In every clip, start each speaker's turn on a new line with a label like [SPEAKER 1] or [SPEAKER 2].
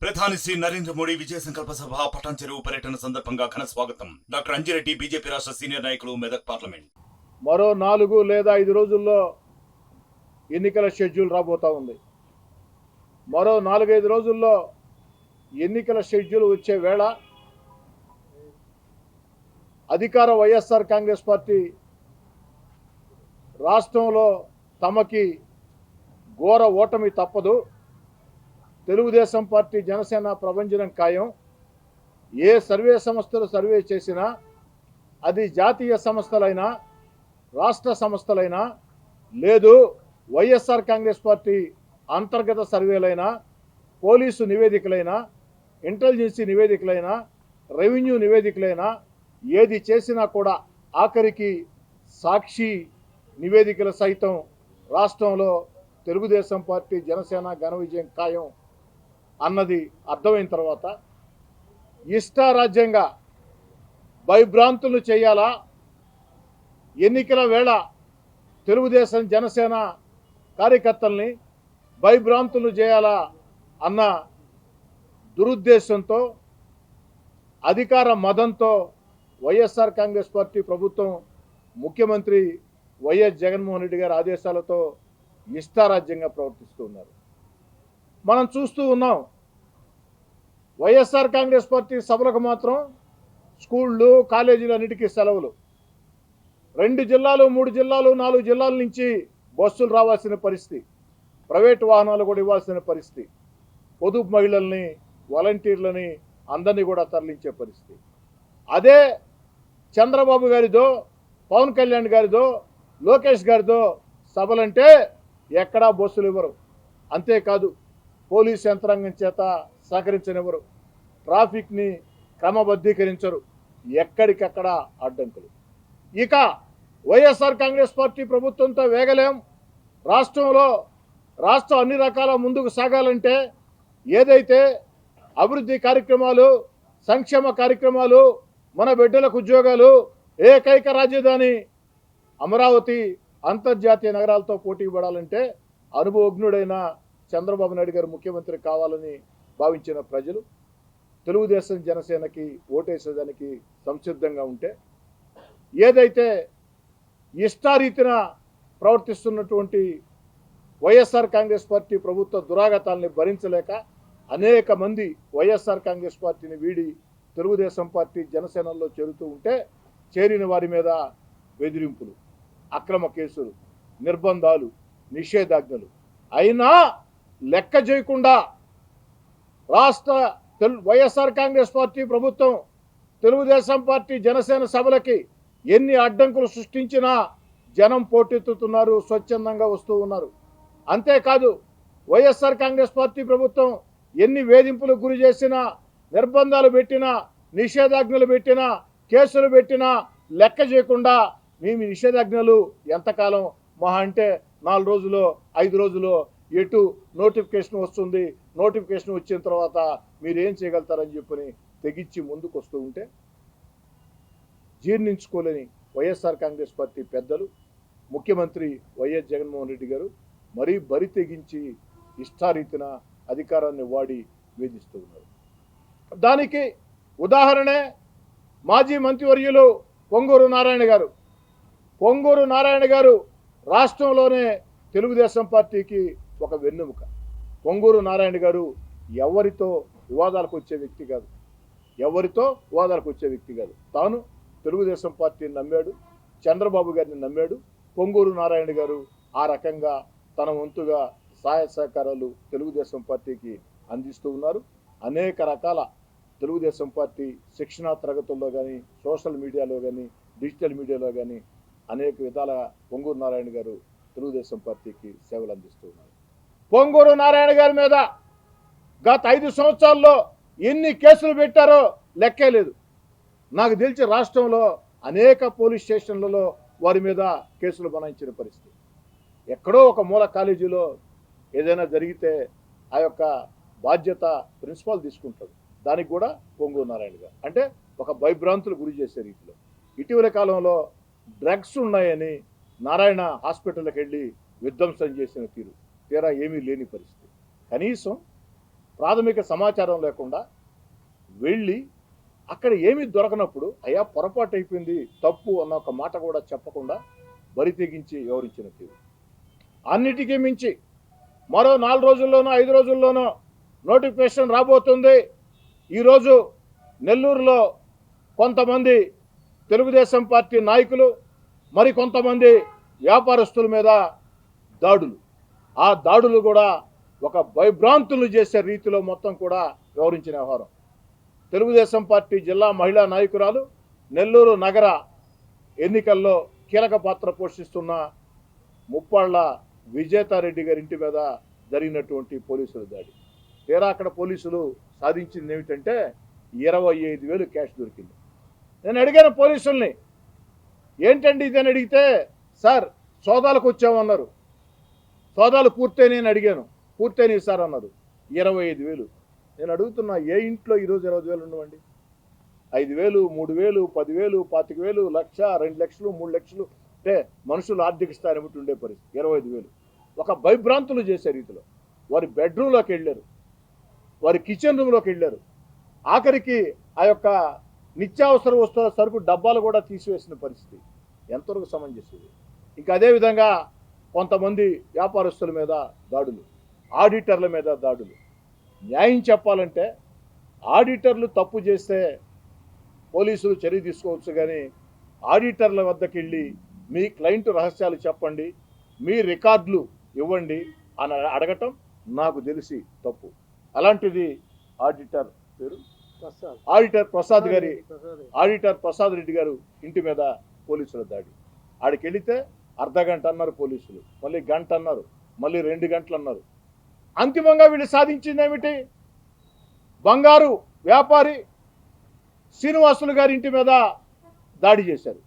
[SPEAKER 1] ప్రధాని శ్రీ నరేంద్ర మోడీ విజయ సంకల్ప సభ పటాన్ చెరువు పర్యటన సందర్భంగా ఘన స్వాగతం. డాక్టర్ అంజిరెడ్డి బీజేపీ రాష్ట్ర సీనియర్ నాయకులు, మెదక్ పార్లమెంట్.
[SPEAKER 2] మరో 4 లేదా 5 రోజుల్లో ఎన్నికల షెడ్యూల్ రాబోతా ఉంది. మరో 4-5 రోజుల్లో ఎన్నికల షెడ్యూల్ వచ్చే వేళ అధికార వైఎస్ఆర్ కాంగ్రెస్ పార్టీ రాష్ట్రంలో తమకి ఘోర ఓటమి తప్పదు. తెలుగుదేశం పార్టీ జనసేన ప్రభంజనం ఖాయం. ఏ సర్వే సంస్థలు సర్వే చేసినా, అది జాతీయ సంస్థలైనా రాష్ట్ర సంస్థలైనా, లేదు వైఎస్ఆర్ కాంగ్రెస్ పార్టీ అంతర్గత సర్వేలైనా, పోలీసు నివేదికలైనా, ఇంటెలిజెన్సీ నివేదికలైనా, రెవెన్యూ నివేదికలైనా, ఏది చేసినా కూడా ఆఖరికి సాక్షి నివేదికల సైతం రాష్ట్రంలో తెలుగుదేశం పార్టీ జనసేన ఘన విజయం ఖాయం అన్నది అర్థమైన తర్వాత ఇష్టారాజ్యంగా భయభ్రాంతులు చేయాలా, ఎన్నికల వేళ తెలుగుదేశం జనసేన కార్యకర్తల్ని భయభ్రాంతులు చేయాలా అన్న దురుద్దేశంతో, అధికార మదంతో వైఎస్ఆర్ కాంగ్రెస్ పార్టీ ప్రభుత్వం ముఖ్యమంత్రి వైఎస్ జగన్మోహన్ రెడ్డి గారి ఆదేశాలతో ఇష్టారాజ్యంగా ప్రవర్తిస్తూ ఉన్నారు. మనం చూస్తూ ఉన్నాం. వైఎస్ఆర్ కాంగ్రెస్ పార్టీ సభలకు మాత్రం స్కూళ్ళు, కాలేజీలు అన్నిటికీ సెలవులు. 2 జిల్లాలు, 3 జిల్లాలు, 4 జిల్లాల నుంచి బస్సులు రావాల్సిన పరిస్థితి, ప్రైవేటు వాహనాలు కూడా ఇవ్వాల్సిన పరిస్థితి, పొదుపు మహిళల్ని, వాలంటీర్లని అందరినీ కూడా తరలించే పరిస్థితి. అదే చంద్రబాబు గారిదో, పవన్ కళ్యాణ్ గారిదో, లోకేష్ గారిదో సభలంటే ఎక్కడా బస్సులు ఇవ్వరు. అంతేకాదు పోలీస్ యంత్రాంగం చేత సహకరించనివ్వరు, ట్రాఫిక్ని క్రమబద్ధీకరించరు, ఎక్కడికక్కడ అడ్డంకులు. ఇక వైఎస్ఆర్ కాంగ్రెస్ పార్టీ ప్రభుత్వంతో వేగలేం. రాష్ట్రం అన్ని రకాల ముందుకు సాగాలంటే ఏదైతే అభివృద్ధి కార్యక్రమాలు, సంక్షేమ కార్యక్రమాలు, మన బిడ్డలకు ఉద్యోగాలు, ఏకైక రాజధాని అమరావతి అంతర్జాతీయ నగరాలతో పోటీ పడాలంటే అనుభవజ్ఞుడైన చంద్రబాబు నాయుడు గారు ముఖ్యమంత్రి కావాలని భావించిన ప్రజలు తెలుగుదేశం జనసేనకి ఓటేసేదానికి సంసిద్ధంగా ఉంటే, ఏదైతే ఇష్టారీతిన ప్రవర్తిస్తున్నటువంటి వైఎస్ఆర్ కాంగ్రెస్ పార్టీ ప్రభుత్వ దురాగతాల్ని భరించలేక అనేక మంది వైఎస్ఆర్ కాంగ్రెస్ పార్టీని వీడి తెలుగుదేశం పార్టీ జనసేనలో చేరుతూ ఉంటే, చేరిన వారి మీద బెదిరింపులు, అక్రమ కేసులు, నిర్బంధాలు, నిషేధాజ్ఞలు అయినా లెక్క చేయకుండా వైఎస్ఆర్ కాంగ్రెస్ పార్టీ ప్రభుత్వం తెలుగుదేశం పార్టీ జనసేన సభలకి ఎన్ని అడ్డంకులు సృష్టించినా జనం పోటెత్తుతున్నారు, స్వచ్ఛందంగా వస్తూ ఉన్నారు. అంతేకాదు వైఎస్ఆర్ కాంగ్రెస్ పార్టీ ప్రభుత్వం ఎన్ని వేధింపులకు గురి చేసినా, నిర్బంధాలు పెట్టినా, నిషేధాజ్ఞలు పెట్టినా, కేసులు పెట్టినా లెక్క చేయకుండా మేము నిషేధాజ్ఞలు ఎంతకాలం, మహా అంటే 4 రోజులు 5 రోజులు ఎటు నోటిఫికేషన్ వస్తుంది, నోటిఫికేషన్ వచ్చిన తర్వాత మీరు ఏం చేయగలుగుతారని చెప్పని తెగించి ముందుకు వస్తూ ఉంటే జీర్ణించుకోలేని వైఎస్ఆర్ కాంగ్రెస్ పార్టీ పెద్దలు, ముఖ్యమంత్రి వైఎస్ జగన్మోహన్ రెడ్డి గారు మరీ బరి తెగించి ఇష్టారీతిన అధికారాన్ని వాడి వేధిస్తూ ఉన్నారు. దానికి ఉదాహరణే మాజీ మంత్రివర్యులు పొంగూరు నారాయణ గారు రాష్ట్రంలోనే తెలుగుదేశం పార్టీకి ఒక వెన్నెముక. పొంగూరు నారాయణ గారు ఎవరితో వివాదాలకు వచ్చే వ్యక్తి కాదు. తాను తెలుగుదేశం పార్టీని నమ్మాడు, చంద్రబాబు గారిని నమ్మాడు. పొంగూరు నారాయణ గారు ఆ రకంగా తన వంతుగా సహాయ సహకారాలు తెలుగుదేశం పార్టీకి అందిస్తూ ఉన్నారు. అనేక రకాల తెలుగుదేశం పార్టీ శిక్షణా తరగతుల్లో కానీ, సోషల్ మీడియాలో కానీ, డిజిటల్ మీడియాలో కానీ అనేక విధాల పొంగూరు నారాయణ గారు తెలుగుదేశం పార్టీకి సేవలు అందిస్తూ ఉన్నారు. పొంగూరు నారాయణ గారి మీద గత 5 సంవత్సరాల్లో ఎన్ని కేసులు పెట్టారో లెక్కే లేదు. నాకు తెలిసి రాష్ట్రంలో అనేక పోలీస్ స్టేషన్లలో వారి మీద కేసులు బనాయించిన పరిస్థితి. ఎక్కడో ఒక మూల కాలేజీలో ఏదైనా జరిగితే ఆ యొక్క బాధ్యత ప్రిన్సిపాల్ తీసుకుంటాడు. దానికి కూడా పొంగూరు నారాయణ గారు అంటే ఒక భయభ్రాంతులు గురి చేసే రీతిలో. ఇటీవల కాలంలో డ్రగ్స్ ఉన్నాయని నారాయణ హాస్పిటల్కి వెళ్ళి విధ్వంసం చేసిన తీరా ఏమీ లేని పరిస్థితి. కనీసం ప్రాథమిక సమాచారం లేకుండా వెళ్ళి అక్కడ ఏమీ దొరకనప్పుడు అయ్యా పొరపాటు అయిపోయింది తప్పు అన్న ఒక మాట కూడా చెప్పకుండా బరి తెగించి వివరించిన తీరు. అన్నిటికీ మించి మరో 4 రోజుల్లోనో 5 రోజుల్లోనో నోటిఫికేషన్ రాబోతుంది. ఈరోజు నెల్లూరులో కొంతమంది తెలుగుదేశం పార్టీ నాయకులు మరి కొంతమంది వ్యాపారస్తుల మీద దాడులు, ఆ దాడులు కూడా ఒక భయభ్రాంతులు చేసే రీతిలో మొత్తం కూడా వివరించిన వ్యవహారం. తెలుగుదేశం పార్టీ జిల్లా మహిళా నాయకురాలు నెల్లూరు నగర ఎన్నికల్లో కీలక పాత్ర పోషిస్తున్న ముప్పాళ్ల విజేతారెడ్డి గారి ఇంటి మీద జరిగినటువంటి పోలీసుల దాడి. తీరా అక్కడ పోలీసులు సాధించింది ఏమిటంటే 25,000 క్యాష్ దొరికింది. నేను అడిగాను పోలీసుల్ని, ఏంటండి ఇది అని అడిగితే, సార్ సోదాలకు వచ్చామన్నారు. సోదాలు పూర్తయినాయని అడిగాను, పూర్తయినాయి సార్ అన్నారు. 25,000. నేను అడుగుతున్నా, ఏ ఇంట్లో ఈరోజు 25,000 ఉండవండి? 5,000, 3,000, 10,000, 25,000, 1,00,000, 2 లక్షలు, 3 లక్షలు అంటే మనుషులు ఆర్థిక స్థాయిని బట్టి ఉండే పరిస్థితి. 25,000 ఒక భయభ్రాంతులు చేసే రీతిలో వారి బెడ్రూమ్లోకి వెళ్ళారు, వారి కిచెన్ రూమ్లోకి వెళ్ళారు. ఆఖరికి ఆ యొక్క నిత్యావసర వస్తువుల సరుకు డబ్బాలు కూడా తీసివేసిన పరిస్థితి. ఎంతవరకు సమంజసం? ఇంకా అదేవిధంగా కొంతమంది వ్యాపారస్తుల మీద దాడులు, ఆడిటర్ల మీద దాడులు. న్యాయం చెప్పాలంటే ఆడిటర్లు తప్పు చేస్తే పోలీసులు చర్య తీసుకోవచ్చు, కానీ ఆడిటర్ల వద్దకు వెళ్ళి మీ క్లయింట్ రహస్యాలు చెప్పండి, మీ రికార్డులు ఇవ్వండి అని అడగటం నాకు తెలిసి తప్పు. అలాంటిది ఆడిటర్ పేరు ఆడిటర్ ప్రసాద్ రెడ్డి గారు ఇంటి మీద పోలీసుల దాడి. ఆడికి వెళితే అర్ధగంట అన్నారు పోలీసులు, మళ్ళీ గంట అన్నారు, మళ్ళీ 2 గంటలు అన్నారు. అంతిమంగా వీళ్ళు సాధించింది ఏమిటి? బంగారు వ్యాపారి శ్రీనివాసులు గారి ఇంటి మీద దాడి చేశారు.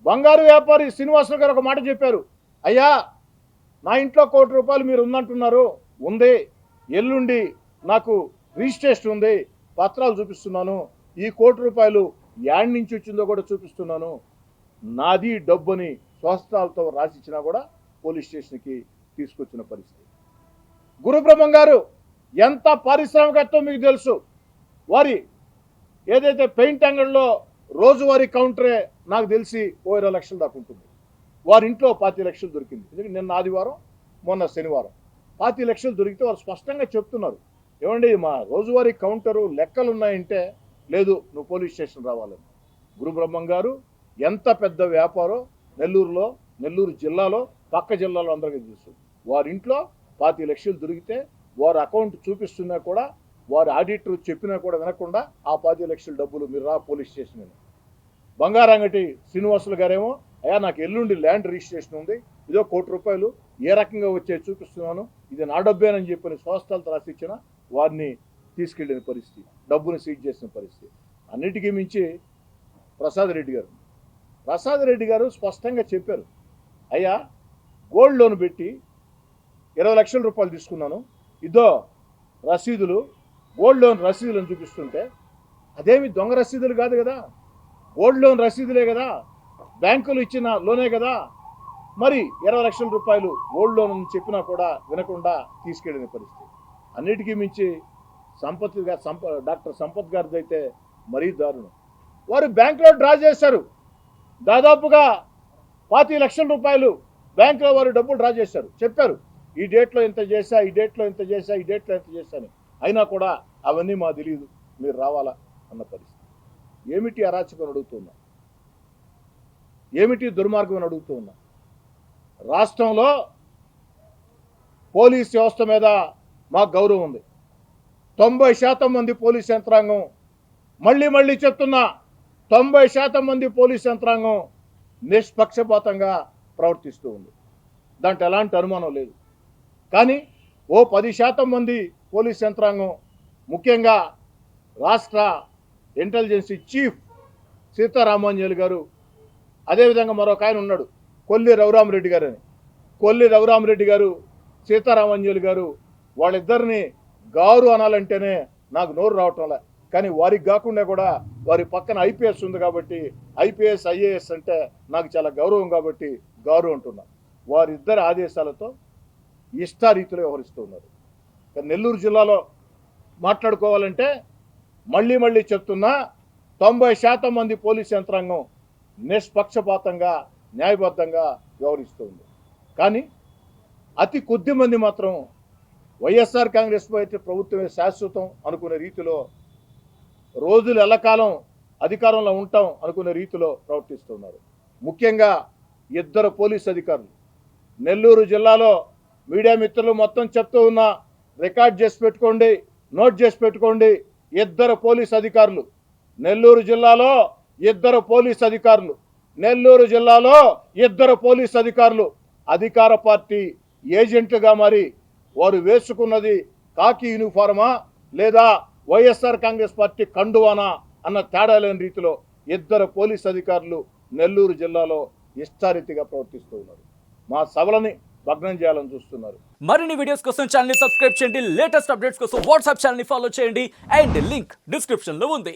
[SPEAKER 2] బంగారు వ్యాపారి శ్రీనివాసులు గారు ఒక మాట చెప్పారు, అయ్యా నా ఇంట్లో ₹1,00,00,000 మీరు ఉందంటున్నారు, ఉంది, ఎల్లుండి నాకు రిజిస్ట్రేషన్ ఉంది, పత్రాలు చూపిస్తున్నాను, ఈ ₹1,00,00,000 యాడ్ నుంచి వచ్చిందో కూడా చూపిస్తున్నాను, నాది డబ్బుని స్వస్థాలతో రాసిచ్చినా కూడా పోలీస్ స్టేషన్కి తీసుకొచ్చిన పరిస్థితి. గురుబ్రహ్మం గారు ఎంత పారిశ్రామికత్వం మీకు తెలుసు. వారి ఏదైతే పెయింట్ అంగడిలో రోజువారీ కౌంటరే నాకు తెలిసి 20 లక్షల దాకా ఉంటుంది. వారి ఇంట్లో 25 లక్షలు దొరికింది. ఎందుకంటే నిన్న ఆదివారం, మొన్న శనివారం 25 లక్షలు దొరికితే వారు స్పష్టంగా చెప్తున్నారు, ఏమండి మా రోజువారీ కౌంటరు లెక్కలు ఉన్నాయంటే, లేదు నువ్వు పోలీస్ స్టేషన్ రావాలని. గురుబ్రహ్మం గారు ఎంత పెద్ద వ్యాపారం నెల్లూరు జిల్లాలో పక్క జిల్లాలో అందరికీ తెలుసు. వారి ఇంట్లో 25 లక్షలు దొరికితే వారి అకౌంట్ చూపిస్తున్నా కూడా, వారి ఆడిటర్ చెప్పినా కూడా వినకుండా ఆ 25 లక్షల డబ్బులు మీరు రా పోలీస్ స్టేషన్ అని. బంగారంగటి శ్రీనివాసులు గారేమో, అయ్యా నాకు ఎల్లుండి ల్యాండ్ రిజిస్ట్రేషన్ ఉంది, ఇదో ₹1,00,00,000 ఏ రకంగా వచ్చే చూపిస్తున్నాను, ఇది నా డబ్బేనని చెప్పని స్వస్థలతో రాసిచ్చిన వారిని తీసుకెళ్లిన పరిస్థితి, డబ్బును సీజ్ చేసిన పరిస్థితి. అన్నిటికీ మించి ప్రసాద్ రెడ్డి గారు స్పష్టంగా చెప్పారు, అయ్యా గోల్డ్ లోన్ పెట్టి 20 లక్షల రూపాయలు తీసుకున్నాను, ఇదో రసీదులు, గోల్డ్ లోన్ రసీదులు అని చూపిస్తుంటే అదేమి దొంగ రసీదులు కాదు కదా, గోల్డ్ లోన్ రసీదులే కదా, బ్యాంకులు ఇచ్చిన లోనే కదా. మరి 20 లక్షల రూపాయలు గోల్డ్ లోన్ అని చెప్పినా కూడా వినకుండా తీసుకెళ్లిన పరిస్థితి. అన్నిటికీ మించి డాక్టర్ సంపత్ గారిది అయితే మరీ దారుణం. వారు బ్యాంకులో డ్రా చేశారు, దాదాపుగా 25 లక్షల రూపాయలు బ్యాంకులో వారు డబ్బులు డ్రా చేశారు. చెప్పారు ఈ డేట్లో ఇంత చేశా, ఈ డేట్లో ఇంత చేశా, ఈ డేట్లో ఇంత చేశాను, అయినా కూడా అవన్నీ మాకు తెలియదు, మీరు రావాలా అన్న పరిస్థితి. ఏమిటి అరాచకం అడుగుతున్నా, ఏమిటి దుర్మార్గం అని అడుగుతూ ఉన్నా. రాష్ట్రంలో పోలీస్ వ్యవస్థ మీద మాకు గౌరవం ఉంది. 90% మంది పోలీస్ యంత్రాంగం, మళ్ళీ చెప్తున్నా, 90% మంది పోలీస్ యంత్రాంగం నిష్పక్షపాతంగా ప్రవర్తిస్తూ ఉంది, దాంట్లో ఎలాంటి అనుమానం లేదు. కానీ ఓ 10% మంది పోలీస్ యంత్రాంగం, ముఖ్యంగా రాష్ట్ర ఇంటెలిజెన్స్ చీఫ్ సీతారామాంజలి గారు, అదేవిధంగా మరొక ఆయన ఉన్నాడు కొల్లి రఘురామరెడ్డి గారు అని, కొల్లి రఘురామరెడ్డి గారు, సీతారామాంజలి గారు, వాళ్ళిద్దరిని గారు అనాలంటేనే నాకు నోరు రావటంలే. కానీ వారికి కాకుండా కూడా వారి పక్కన ఐపీఎస్ ఉంది కాబట్టి, ఐపీఎస్ ఐఏఎస్ అంటే నాకు చాలా గౌరవం కాబట్టి గారు అంటున్నా. వారిద్దరి ఆదేశాలతో ఇష్టారీతిలో వ్యవహరిస్తూ ఉన్నారు. నెల్లూరు జిల్లాలో మాట్లాడుకోవాలంటే మళ్ళీ చెప్తున్నా 90% మంది పోలీస్ యంత్రాంగం నిష్పక్షపాతంగా న్యాయబద్ధంగా వ్యవహరిస్తుంది. కానీ అతి కొద్ది మంది మాత్రం వైఎస్ఆర్ కాంగ్రెస్ పార్టీ ప్రభుత్వమే శాశ్వతం అనుకునే రీతిలో రోజులు ఎల్లకాలం అధికారంలో ఉంటాం అనుకునే రీతిలో ప్రవర్తిస్తున్నారు. ముఖ్యంగా 2 పోలీస్ అధికారులు నెల్లూరు జిల్లాలో మీడియా మిత్రులు మొత్తం చెప్తూ ఉన్నా, రికార్డ్ చేసి పెట్టుకోండి, నోట్ చేసి పెట్టుకోండి. 2 పోలీస్ అధికారులు నెల్లూరు జిల్లాలో 2 పోలీస్ అధికారులు నెల్లూరు జిల్లాలో 2 పోలీస్ అధికారులు అధికార పార్టీ ఏజెంట్లుగా మరి వారు వేసుకున్నది కాకి యూనిఫార్మా లేదా వైఎస్ఆర్ కాంగ్రెస్ పార్టీ కండువానా అన్న తేడా లేని రీతిలో 2 పోలీస్ అధికారులు నెల్లూరు జిల్లాలో ఇష్టారీతిగా ప్రవర్తిస్తూ ఉన్నారు. మా సభలని భగ్నం చేయాలని చూస్తున్నారు.
[SPEAKER 3] మరిన్ని వీడియోస్ కోసం ఛానల్ ని సబ్స్క్రైబ్ చేయండి. లేటెస్ట్ అప్డేట్స్ కోసం వాట్సాప్ ఛానల్ ని ఫాలో చేయండి. అండ్ లింక్ డిస్క్రిప్షన్ లో ఉంది.